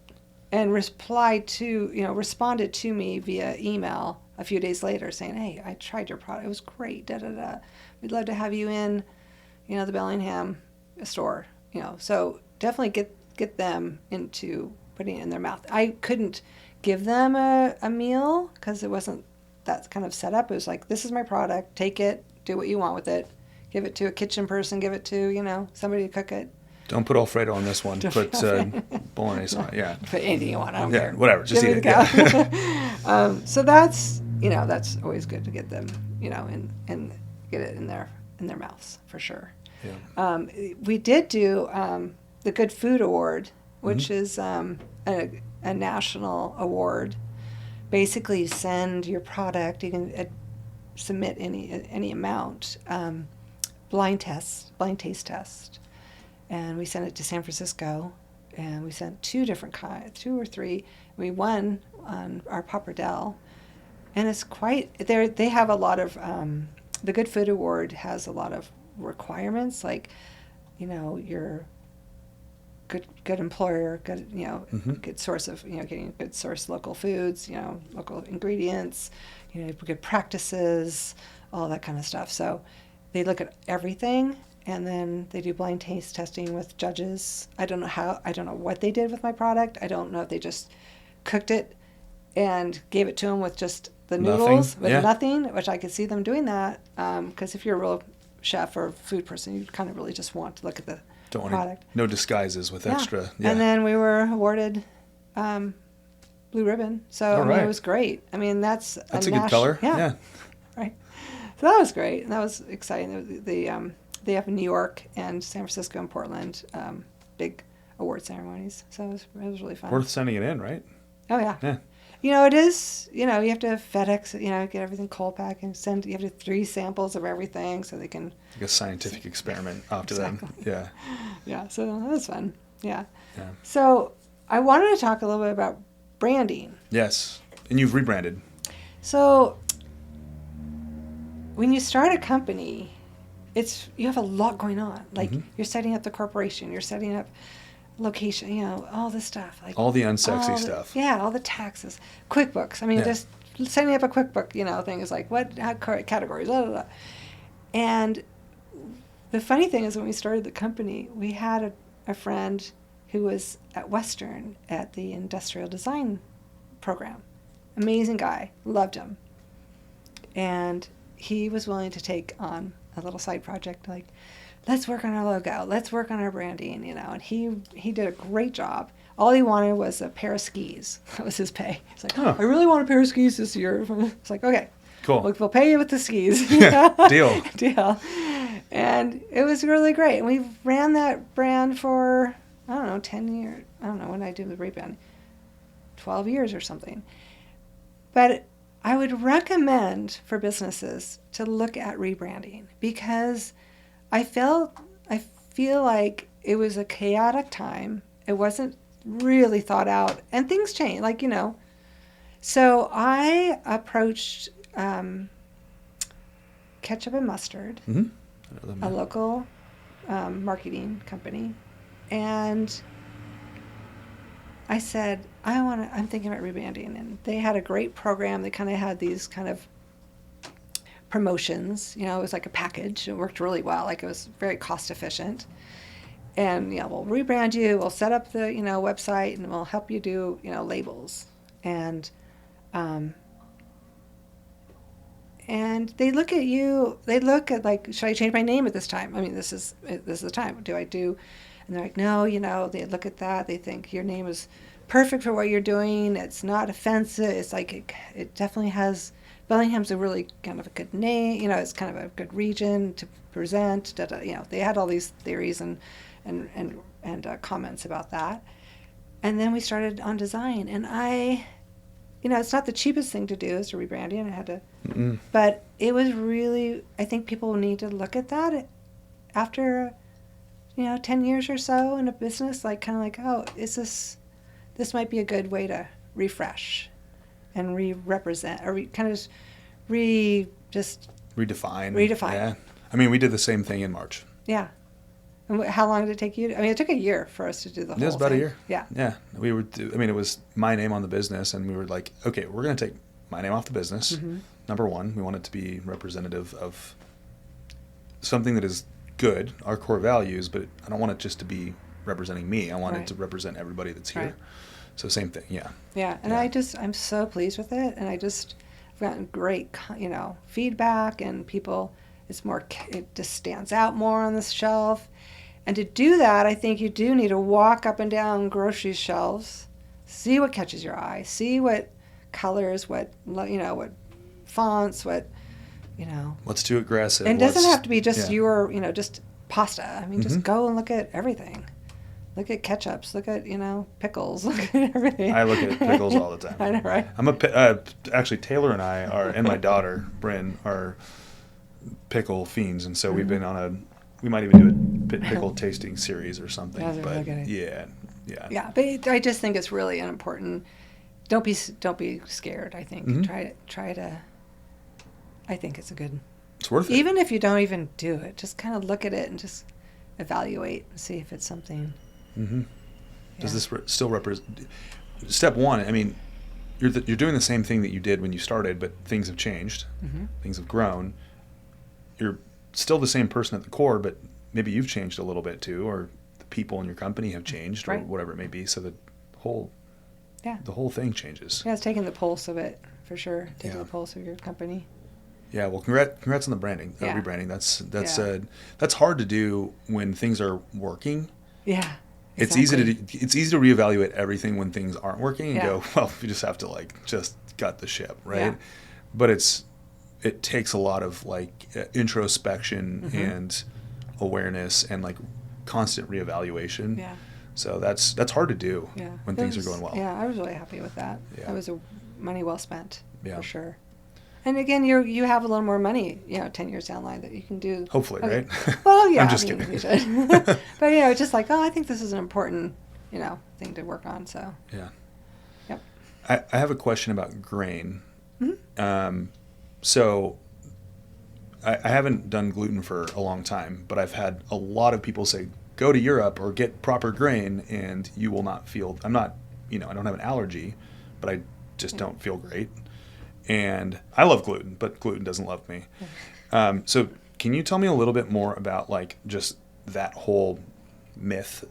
and responded to me via email a few days later saying, "Hey, I tried your product. It was great. Da da da. We'd love to have you in, the Bellingham store. So definitely get them into putting it in their mouth." I couldn't give them a meal because it wasn't that kind of set up. It was like, this is my product. Take it. Do what you want with it. Give it to a kitchen person. Give it to somebody to cook it. Don't put Alfredo on this one. Put bolognese on it. Yeah. Put anything you want. I don't care. Whatever. Just eat it. Yeah. So that's that's always good to get them and get it in their mouths for sure. Yeah. We did do the Good Food Award, which is a national award. Basically, you send your product. You can submit any amount. Blind taste test, and we sent it to San Francisco, and we sent 2 or 3. We won on our pappardelle, and it's quite. They have a lot of. The Good Food Award has a lot of requirements, like, your good employer, good good source of getting good source local foods, local ingredients, good practices, all that kind of stuff. So they look at everything, and then they do blind taste testing with judges. I don't know what they did with my product. I don't know if they just cooked it and gave it to them with just the noodles with nothing, which I could see them doing that, because if you're a real chef or food person. You kind of really just want to look at the Don't want product. no disguises with extra. Yeah. And then we were awarded blue ribbon. So All I mean, right. it was great. I mean, that's a good color. Yeah. Right. So that was great, and that was exciting. They have in New York and San Francisco and Portland big award ceremonies. So it was really fun. Worth sending it in, right? Oh yeah. Yeah. It is. You have to FedEx. Get everything cold pack and send. You have to 3 samples of everything so they can. Like a scientific experiment off to them. Yeah. Yeah. So that was fun. Yeah. Yeah. So I wanted to talk a little bit about branding. Yes. And you've rebranded. So when you start a company, you have a lot going on. Like you're setting up the corporation, you're setting up location, all this stuff. Like all the unsexy stuff. Yeah, all the taxes, QuickBooks. I mean, just setting up a QuickBook, thing is like how categories, blah, blah, blah. And the funny thing is, when we started the company, we had a friend who was at Western at the industrial design program. Amazing guy, loved him. And he was willing to take on a little side project, like, let's work on our logo, let's work on our branding, and he did a great job. All he wanted was a pair of skis. That was his pay. He's like, I really want a pair of skis this year. It's like, okay, cool. We'll pay you with the skis. Deal. And it was really great. And we ran that brand for, 10 years. I don't know when I did the rebrand, 12 years or something. But I would recommend for businesses to look at rebranding, because I feel like it was a chaotic time. It wasn't really thought out, and things change, So I approached Ketchup and Mustard, a local marketing company, and I said, I'm thinking about rebranding. And they had a great program. They kind of had these kind of promotions. It was like a package. It worked really well. Like, it was very cost efficient. And, we'll rebrand you. We'll set up the, website, and we'll help you do, labels. And they look at you. They look at, like, should I change my name at this time? I mean, this is the time. Do I do? And they're like, no, they look at that. They think your name is perfect for what you're doing. It's not offensive. It's like it definitely has, Bellingham's a really kind of a good name. It's kind of a good region to present. They had all these theories and comments about that. And then we started on design. And it's not the cheapest thing to do is to rebranding. I had to, but it was really, I think people need to look at that after 10 years or so in a business, like, kind of like, oh, this might be a good way to refresh and re-represent, or redefine. Yeah. I mean, we did the same thing in March. Yeah. And how long did it take you? It took a year for us to do the whole thing. It was about a year. Yeah. Yeah. It was my name on the business, and we were like, okay, we're going to take my name off the business. Mm-hmm. Number one, we want it to be representative of something that is good, our core values, but I don't want it just to be representing me. I want it to represent everybody that's here. Right. So same thing, yeah. Yeah, and I'm so pleased with it, and I've gotten great, feedback, and people, it just stands out more on the shelf. And to do that, I think you do need to walk up and down grocery shelves, see what catches your eye, see what colors, what fonts, what's too aggressive. And it doesn't have to be just just pasta. I mean, just go and look at everything. Look at ketchups. Look at, pickles. Look at everything. I look at pickles all the time. I know, right? I'm actually, Taylor and I are, and my daughter, Bryn, are pickle fiends. And so we've been we might even do a pickle tasting series or something. But yeah. Yeah, but I just think it's really an important, don't be scared, I think. Mm-hmm. Try to, I think it's it's worth it. Even if you don't even do it, just kind of look at it and just evaluate and see if it's something. Mm-hmm. Yeah. Does this still represent? Step one, I mean, you're doing the same thing that you did when you started, but things have changed. Mm-hmm. Things have grown. You're still the same person at the core, but maybe you've changed a little bit too, or the people in your company have changed, or whatever it may be. So the whole thing changes. Yeah, it's taking the pulse of it for sure. Taking the pulse of your company. Yeah, well, congrats on the branding, Yeah. rebranding. Yeah. That's hard to do when things are working. Yeah. It's easy Exactly. it's easy to reevaluate everything when things aren't working and Yeah. go, well, we just have to like just gut the ship, right? Yeah. But it takes a lot of like introspection Mm-hmm. and awareness and like constant reevaluation. Yeah. So that's hard to do Yeah. when things are going well. Yeah, I was really happy with that. Yeah. That was money well spent, Yeah. for sure. And again, you have a little more money, 10 years down the line that you can do. Hopefully, Okay. right? Well, yeah. I'm just I mean, kidding. you should. But, just like, I think this is an important, thing to work on. So, Yeah. yep. I have a question about grain. Mm-hmm. So I haven't done gluten for a long time, but I've had a lot of people say, go to Europe or get proper grain and you will not feel, I'm not, I don't have an allergy, but I just don't feel great. And I love gluten, but gluten doesn't love me. So can you tell me a little bit more about like just that whole myth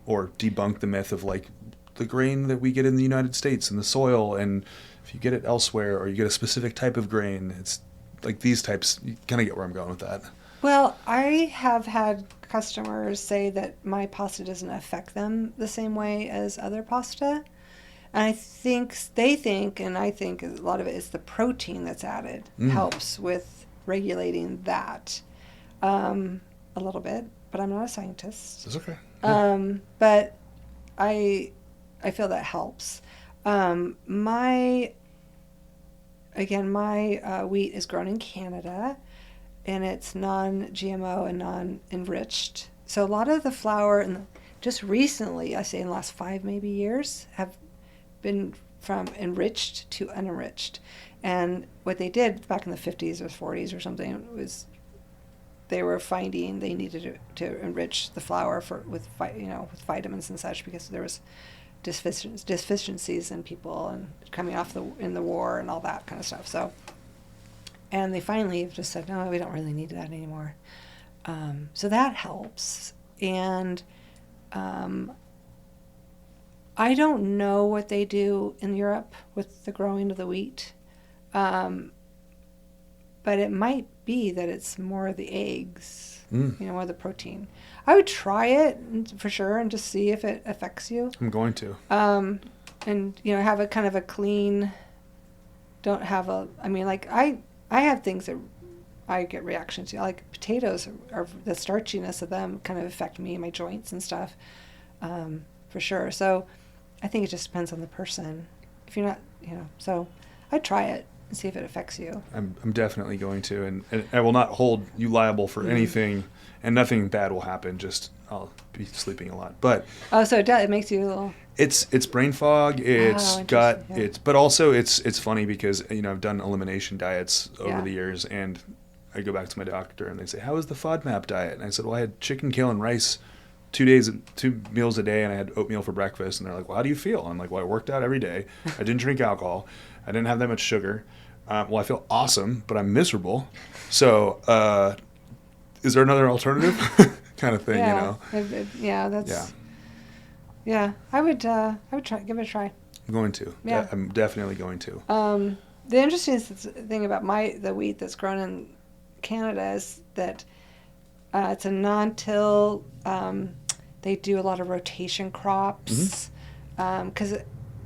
or debunk the myth of like the grain that we get in the United States and the soil, and if you get it elsewhere or you get a specific type of grain, it's like these types, you kind of get where I'm going with that. Well, I have had customers say that my pasta doesn't affect them the same way as other pasta. And they think, and I think a lot of it is the protein that's added helps with regulating that a little bit. But I'm not a scientist. It's okay. But I feel that helps. My wheat is grown in Canada, and it's non-GMO and non-enriched. So a lot of the flour, just recently, I say in the last 5 maybe years, have been from enriched to unenriched. And what they did back in the 50s or 40s or something was they were finding they needed to enrich the flour with vitamins and such, because there was deficiencies in people and coming off in the war and all that kind of stuff. So, and they finally just said, no, we don't really need that anymore. So that helps. And I don't know what they do in Europe with the growing of the wheat. But it might be that it's more of the eggs, more of the protein. I would try it for sure and just see if it affects you. I'm going to. And, have a kind of a clean, I have things that I get reactions to. Like potatoes, are the starchiness of them kind of affect me and my joints and stuff, for sure. So I think it just depends on the person. If you're not, so I'd try it and see if it affects you. I'm definitely going to, and I will not hold you liable for anything, and nothing bad will happen. Just I'll be sleeping a lot. But so it makes you a little. It's brain fog. It's gut. Yeah. But also it's funny because I've done elimination diets over the years, and I go back to my doctor and they say, "How was the FODMAP diet?" And I said, "Well, I had chicken, kale, and rice." 2 meals a day, and I had oatmeal for breakfast. And they're like, well, how do you feel? I'm like, well, I worked out every day. I didn't drink alcohol. I didn't have that much sugar. Well, I feel awesome, but I'm miserable. So is there another alternative? Kind of thing, Yeah, I would try, give it a try. I'm going to. Yeah. I'm definitely going to. The interesting thing about the wheat that's grown in Canada is that it's a non-till. They do a lot of rotation crops, because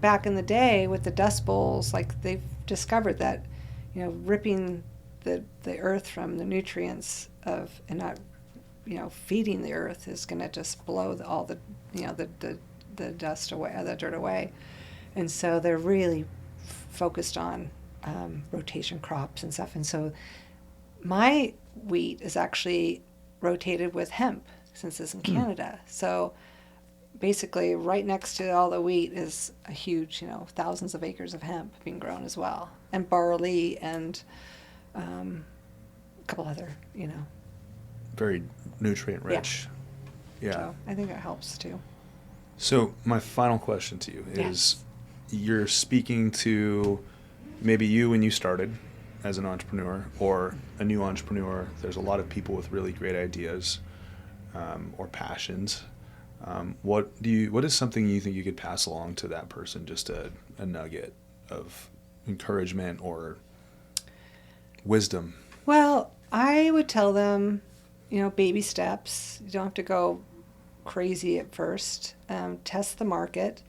back in the day with the Dust Bowls, like they've discovered that, ripping the earth from the nutrients and not, feeding the earth is going to just blow all the dust away, the dirt away, and so they're really focused on rotation crops and stuff. And so my wheat is actually rotated with hemp, since it's in Canada. So basically right next to all the wheat is a huge, thousands of acres of hemp being grown as well, and barley and a couple other, Very nutrient rich. Yeah. So I think it helps too. So my final question to you is, you're speaking to maybe you when you started as an entrepreneur or a new entrepreneur. There's a lot of people with really great ideas or passions. What is something you think you could pass along to that person? Just a nugget of encouragement or wisdom? Well, I would tell them, baby steps. You don't have to go crazy at first. Test the market.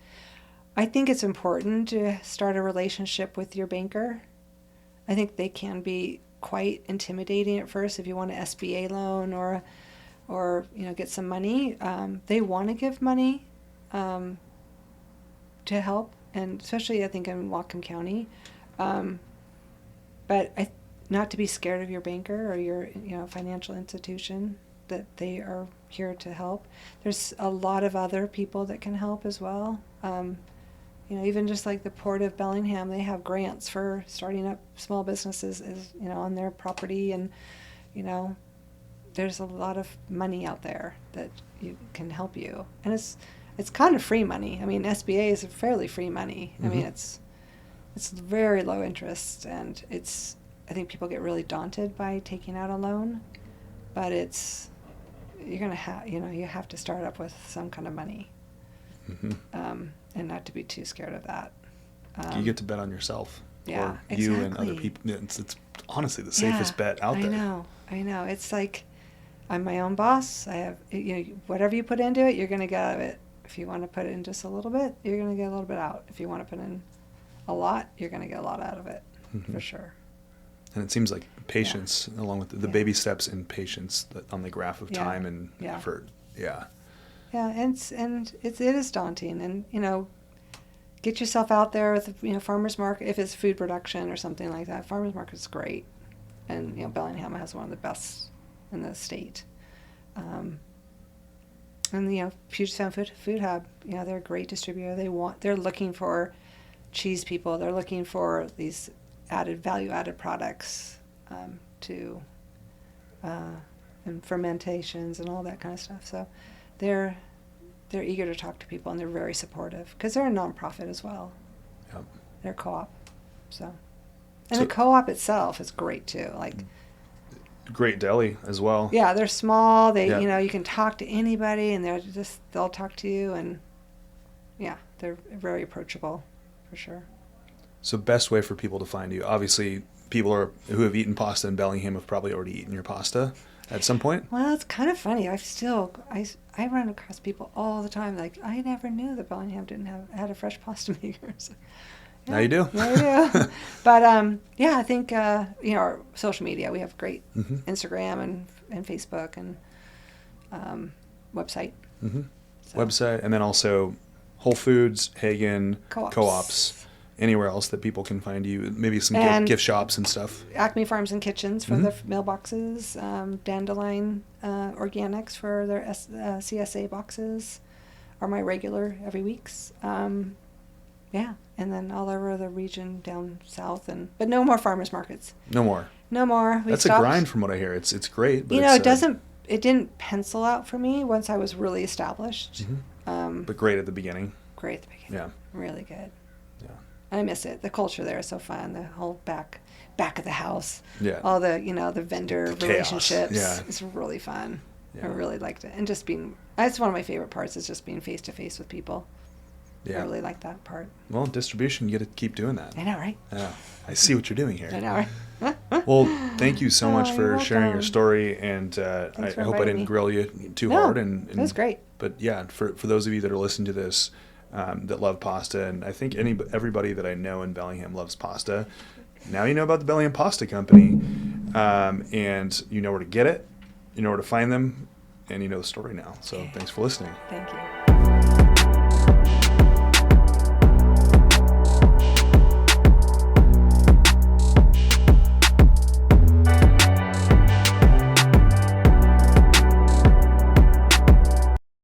I think it's important to start a relationship with your banker. I think they can be quite intimidating at first if you want an SBA loan or get some money. They want to give money to help, and especially I think in Whatcom County. But not to be scared of your banker or your financial institution, that they are here to help. There's a lot of other people that can help as well. Even just like the Port of Bellingham, they have grants for starting up small businesses on their property, and there's a lot of money out there that can help you, and it's kind of free money. I mean, SBA is fairly free money. I mean, it's very low interest, and I think people get really daunted by taking out a loan, but you're gonna have you have to start up with some kind of money. And not to be too scared of that. You get to bet on yourself. Yeah, or exactly. you and other people. It's honestly the safest bet out there. I know. It's like I'm my own boss. I have whatever you put into it, you're going to get out of it. If you want to put in just a little bit, you're going to get a little bit out. If you want to put in a lot, you're going to get a lot out of it, for sure. And it seems like patience, along with the baby steps and patience on the graph of time and effort. Yeah. Yeah, and it is daunting, and get yourself out there with farmers market if it's food production or something like that. Farmers market's great, and Bellingham has one of the best in the state. And Puget Sound Food Hub, they're a great distributor. They're looking for cheese people. They're looking for these value added products and fermentations and all that kind of stuff. So they're eager to talk to people, and they're very supportive because they're a nonprofit as well. Yep. They're co-op, and the co-op itself is great too. Like great deli as well. Yeah, they're small. They you can talk to anybody, and they'll talk to you, and they're very approachable, for sure. So best way for people to find you. Obviously, people who have eaten pasta in Bellingham have probably already eaten your pasta at some point. Well, it's kind of funny. I run across people all the time. Like, I never knew that Bellingham had a fresh pasta maker. So, now you do. Now you do. But I think our social media. We have great Instagram and Facebook and website. So. Website, and then also Whole Foods, Hagen, Co-ops. Anywhere else that people can find you, maybe some gift shops and stuff. Acme Farms and Kitchens for their mailboxes, Dandelion Organics for their CSA boxes are my regular every weeks. And then all over the region down south, but no more farmers markets. No more. We've stopped. A grind from what I hear. It's great. But it didn't pencil out for me once I was really established. But great at the beginning. Great at the beginning. Yeah. Really good. Yeah. I miss it. The culture there is so fun. The whole back of the house. Yeah. All the the vendor relationships. Yeah. It's really fun. Yeah. I really liked it, and just that's one of my favorite parts is just being face to face with people. Yeah. I really like that part. Well, distribution, you got to keep doing that. I know, right? Yeah. I see what you're doing here. I know, right? Well, thank you so much for you're sharing your welcome. story, and I hope I didn't grill you too hard. And it was great. But yeah, for those of you that are listening to this that love pasta, and I think everybody that I know in Bellingham loves pasta. Now you know about the Bellingham Pasta Company, and you know where to get it, you know where to find them, and you know the story now. So thanks for listening. Thank you.